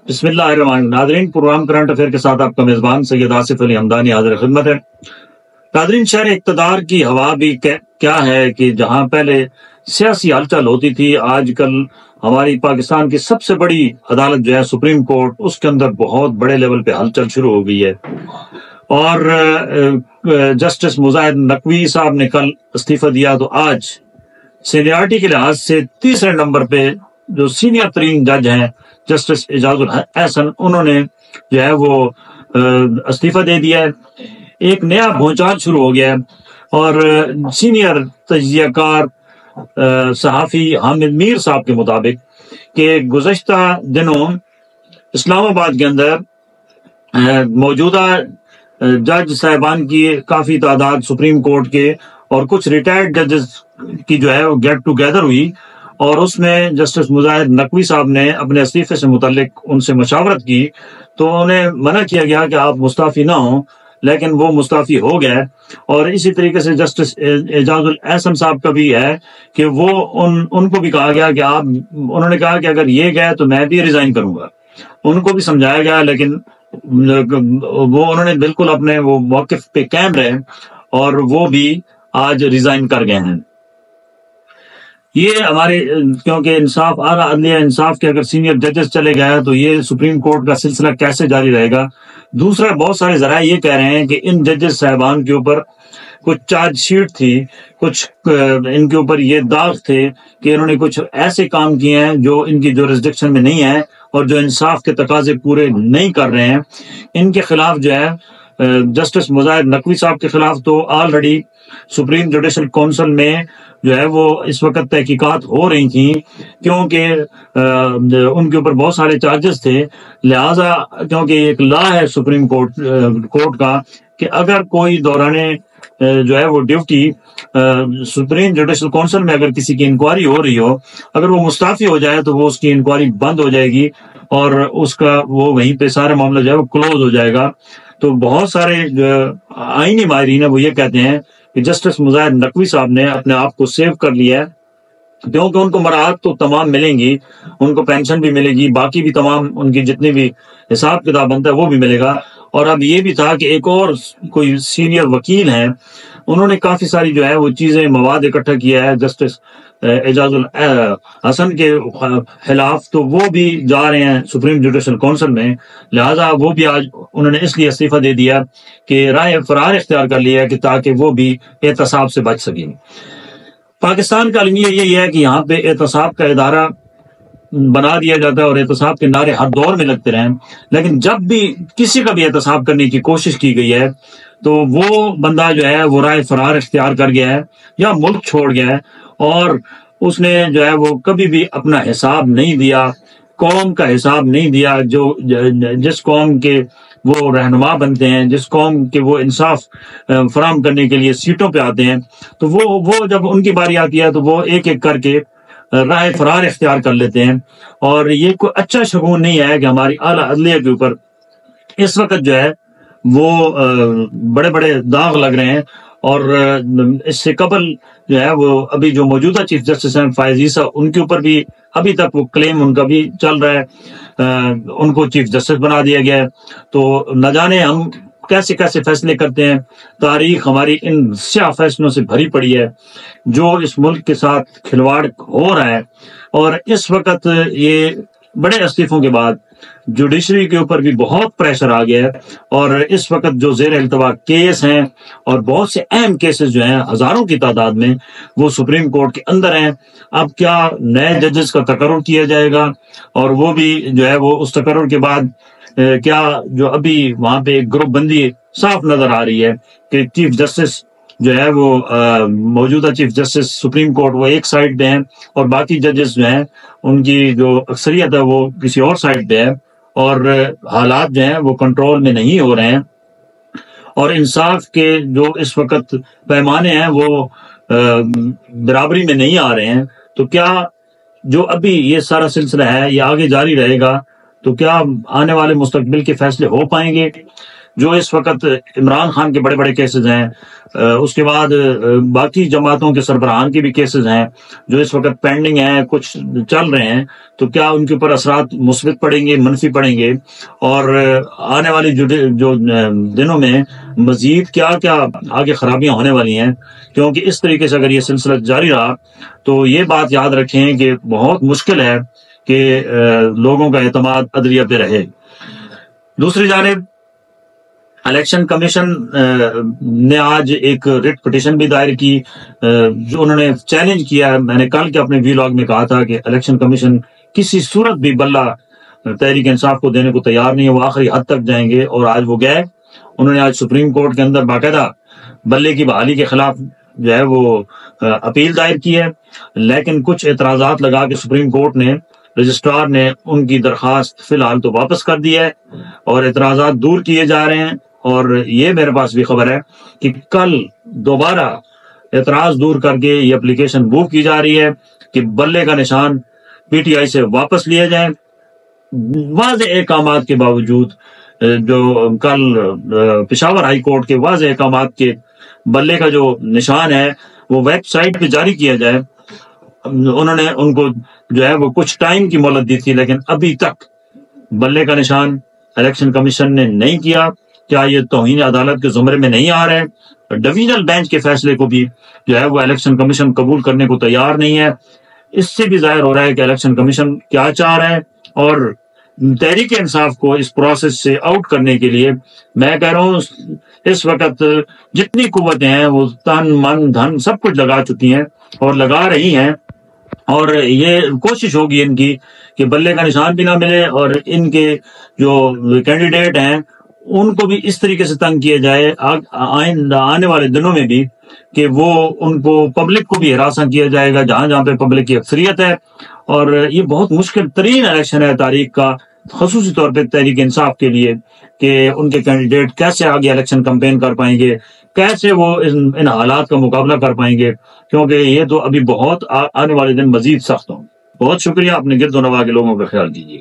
बिस्मिल्लाहिर्रहमानिर्रहीम। Nadreen, programme current affair के साथ आपका मेजबान सैयद आसिफ अली हमदानी हाजिर खिदमत है। नादरीन, शहर इक़्तिदार की हवा भी क्या है कि जहां पहले सियासी हलचल होती थी, आजकल हमारी पाकिस्तान की सबसे बड़ी अदालत जो है सुप्रीम कोर्ट, उसके अंदर बहुत बड़े लेवल पे हलचल शुरू हो गई है। और जस्टिस मुजाहिद नकवी साहब ने कल इस्तीफा दिया, तो आज सीनियरिटी के लिहाज से तीसरे नंबर पे जो सीनियर तरीन जज हैं जस्टिस एजाजुल एहसन, उन्होंने जो है वो इस्तीफा दे दिया है। एक नया भूचाल शुरू हो गया है और सीनियर तजियाकार सहाफ़ी हामिद मीर साहब के मुताबिक कि गुज़श्ता दिनों इस्लामाबाद के अंदर मौजूदा जज साहिबान की काफ़ी तादाद सुप्रीम कोर्ट के और कुछ रिटायर्ड जजेस की जो है वो गेट टुगेदर हुई, और उसमें जस्टिस मुजाहिद नकवी साहब ने अपने इस्तीफे से मुतल्लिक उनसे मशावरत की, तो उन्हें मना किया गया कि आप मुस्ताफ़ी ना हो, लेकिन वो मुस्ताफ़ी हो गए। और इसी तरीके से जस्टिस एजाजुल एहसन साहब का भी है कि वो उनको भी कहा गया कि आप, उन्होंने कहा कि अगर ये गए तो मैं भी रिजाइन करूंगा। उनको भी समझाया गया, लेकिन वो उन्होंने बिल्कुल अपने वो मौक़िफ़ पे कायम रहे और वो भी आज रिजाइन कर गए हैं। ये हमारे, क्योंकि इंसाफ आला अदलिया इंसाफ के अगर सीनियर जजेस चले गए तो ये सुप्रीम कोर्ट का सिलसिला कैसे जारी रहेगा। दूसरा, बहुत सारे जराए ये कह रहे हैं कि इन जजेस साहिबान के ऊपर कुछ चार्जशीट थी, कुछ इनके ऊपर ये दाग थे कि इन्होंने कुछ ऐसे काम किए हैं जो इनकी जुरिस्डिक्शन में नहीं है और जो इंसाफ के तकाजे पूरे नहीं कर रहे हैं। इनके खिलाफ जो है जस्टिस मुजाहिद नकवी साहब के खिलाफ तो ऑलरेडी सुप्रीम जुडिशल काउंसिल में जो है वो इस वक्त तहकीकात हो रही थी, क्योंकि उनके ऊपर बहुत सारे चार्जेस थे। लिहाजा क्योंकि एक लॉ है सुप्रीम कोर्ट का कि अगर कोई दौराने जो है वो ड्यूटी सुप्रीम जुडिशल काउंसिल में अगर किसी की इंक्वायरी हो रही हो, अगर वो मुस्ताफी हो जाए तो वो उसकी इंक्वायरी बंद हो जाएगी और उसका वो वहीं पे सारा मामला जो है वो क्लोज हो जाएगा। तो बहुत सारे आईनी माहिरीन है वो ये कहते हैं कि जस्टिस मुजाहिद नकवी साहब ने अपने आप को सेव कर लिया है, क्योंकि उनको मराहत तो तमाम मिलेंगी, उनको पेंशन भी मिलेगी, बाकी भी तमाम उनकी जितनी भी हिसाब किताब बनता है वो भी मिलेगा। और अब ये भी था कि एक और कोई सीनियर वकील हैं, उन्होंने काफी सारी जो है वो चीजें मवाद इकट्ठा किया है जस्टिस एजाजुल हसन के खिलाफ, तो वो भी जा रहे हैं सुप्रीम जुडिशल काउंसिल में। लिहाजा वो भी आज उन्होंने इसलिए इस्तीफा दे दिया कि राय फरार इख्तियार कर लिया है कि ताकि वो भी एहतसाब से बच सकें। पाकिस्तान का अलमिया यही है कि यहाँ पे एहतसाब का इदारा बना दिया जाता है और एहतसाब के नारे हर दौर में लगते रहे, लेकिन जब भी किसी का भी एहतसाब करने की कोशिश की गई है तो वो बंदा जो है वो राय फरार इख्तियार कर गया है या मुल्क छोड़ गया है, और उसने जो है वो कभी भी अपना हिसाब नहीं दिया, कौम का हिसाब नहीं दिया। जो जिस कौम के वो रहनुमा बनते हैं, जिस कौम के वो इंसाफ फराहम करने के लिए सीटों पे आते हैं, तो वो जब उनकी बारी आती है तो वो एक एक करके राय फरार इख्तियार कर लेते हैं। और ये कोई अच्छा शगुन नहीं है कि हमारी आला अदलिया के ऊपर इस वक्त जो है वो बड़े बड़े दाग लग रहे हैं। और इससे कबल जो है वो अभी जो मौजूदा चीफ जस्टिस हैं फायज ईसा, उनके ऊपर भी अभी तक वो क्लेम उनका भी चल रहा है, उनको चीफ जस्टिस बना दिया गया है। तो न जाने हम कैसे कैसे फैसले करते हैं। तारीख हमारी इन स्याह फैसलों से भरी पड़ी है जो इस मुल्क के साथ खिलवाड़ हो रहा है। और इस वक्त ये बड़े इस्तीफों के बाद जुडिशरी के ऊपर भी बहुत प्रेशर आ गया है, और इस वक्त जो ज़ेर इल्तवा केस हैं और बहुत से अहम केसेस जो हैं हजारों की तादाद में वो सुप्रीम कोर्ट के अंदर हैं। अब क्या नए जजेस का तकर्रुर किया जाएगा, और वो भी जो है वो उस तकर्रुर के बाद क्या जो अभी वहां पे एक ग्रुप बंदी साफ नजर आ रही है कि चीफ जस्टिस जो है वो मौजूदा चीफ जस्टिस सुप्रीम कोर्ट वो एक साइड पे हैं और बाकी जजेस जो हैं उनकी जो अक्सरियत है वो किसी और साइड पे है, और हालात जो हैं वो कंट्रोल में नहीं हो रहे हैं, और इंसाफ के जो इस वक्त पैमाने हैं वो बराबरी में नहीं आ रहे हैं। तो क्या जो अभी ये सारा सिलसिला है ये आगे जारी रहेगा, तो क्या आने वाले मुस्तकबिल के फैसले हो पाएंगे। جو اس وقت عمران خان کے بڑے بڑے کیسز ہیں، اس کے بعد باقی جماعتوں کے سربراہان کے بھی کیسز ہیں جو اس وقت پینڈنگ ہیں، کچھ چل رہے ہیں، تو کیا ان کے اوپر اثرات مثبت پڑیں گے، منفی پڑیں گے، اور آنے والی جو دنوں میں مزید کیا کیا آگے خرابیاں ہونے والی ہیں، کیونکہ اس طریقے سے اگر یہ سلسلہ جاری رہا تو یہ بات یاد رکھیں کہ بہت مشکل ہے کہ لوگوں کا اعتماد عدلیہ پہ رہے۔ دوسری جانب الیکشن کمیشن نے آج ایک ریٹ پٹیشن بھی دائر کی، جو انہوں نے چیلنج کیا۔ میں نے کل کے اپنے ویلاگ میں کہا تھا کہ الیکشن کمیشن کسی صورت بھی بلہ تحریک انصاف کو دینے کو تیار نہیں ہے، وہ آخری حد تک جائیں گے، اور آج وہ گئے۔ انہوں نے آج سپریم کورٹ کے اندر باقاعدہ بلے کی بحالی کے خلاف جو ہے وہ اپیل دائر کی ہے، لیکن کچھ اعتراضات لگا کے سپریم کورٹ نے، رجسٹرار نے ان کی درخواست فی الحال تو واپس کر دی ہے، اور اعتراضات دور کیے جا رہے ہیں۔ اور یہ میرے پاس بھی خبر ہے کہ کل دوبارہ اعتراض دور کر کے یہ اپلیکیشن موو کی جا رہی ہے کہ بلے کا نشان پی ٹی آئی سے واپس لیے جائیں۔ واضح احکامات کے باوجود، جو کل پشاور ہائی کورٹ کے واضح احکامات کے، بلے کا جو نشان ہے وہ ویب سائٹ پہ جاری کیا جائے۔ انہوں نے ان کو جو ہے وہ کچھ ٹائم کی مہلت دی تھی، لیکن ابھی تک بلے کا نشان الیکشن کمیشن نے نہیں کیا۔ کیا یہ توہین عدالت کے زمرے میں نہیں آ رہے؟ ڈویژنل بینچ کے فیصلے کو بھی جو ہے وہ الیکشن کمیشن قبول کرنے کو تیار نہیں ہے۔ اس سے بھی ظاہر ہو رہا ہے کہ الیکشن کمیشن کیا چاہ رہا ہے، اور تحریک انصاف کو اس پروسیس سے آؤٹ کرنے کے لیے میں کہہ رہا ہوں اس وقت جتنی قوتیں ہیں وہ تن من دھن سب کچھ لگا چکی ہیں اور لگا رہی ہیں، اور یہ کوشش ہوگی ان کی کہ بلے کا نشان بھی نہ ملے، اور ان کے جو کینڈیڈیٹ ہیں ان کو بھی اس طریقے سے تنگ کیا جائے آنے والے دنوں میں بھی کہ وہ ان کو پبلک کو بھی ہراساں کیا جائے گا جہاں جہاں پہ پبلک کی اکثریت ہے۔ اور یہ بہت مشکل ترین الیکشن ہے تاریخ کا، خصوصی طور پہ تحریک انصاف کے لیے، کہ ان کے کینڈیڈیٹ کیسے آگے الیکشن کمپین کر پائیں گے، کیسے وہ ان حالات کا مقابلہ کر پائیں گے، کیونکہ یہ تو ابھی بہت آنے والے دن مزید سخت ہوں۔ بہت شکریہ، اپنے گرد و نواح کے لوگوں کا خیال کیجیے۔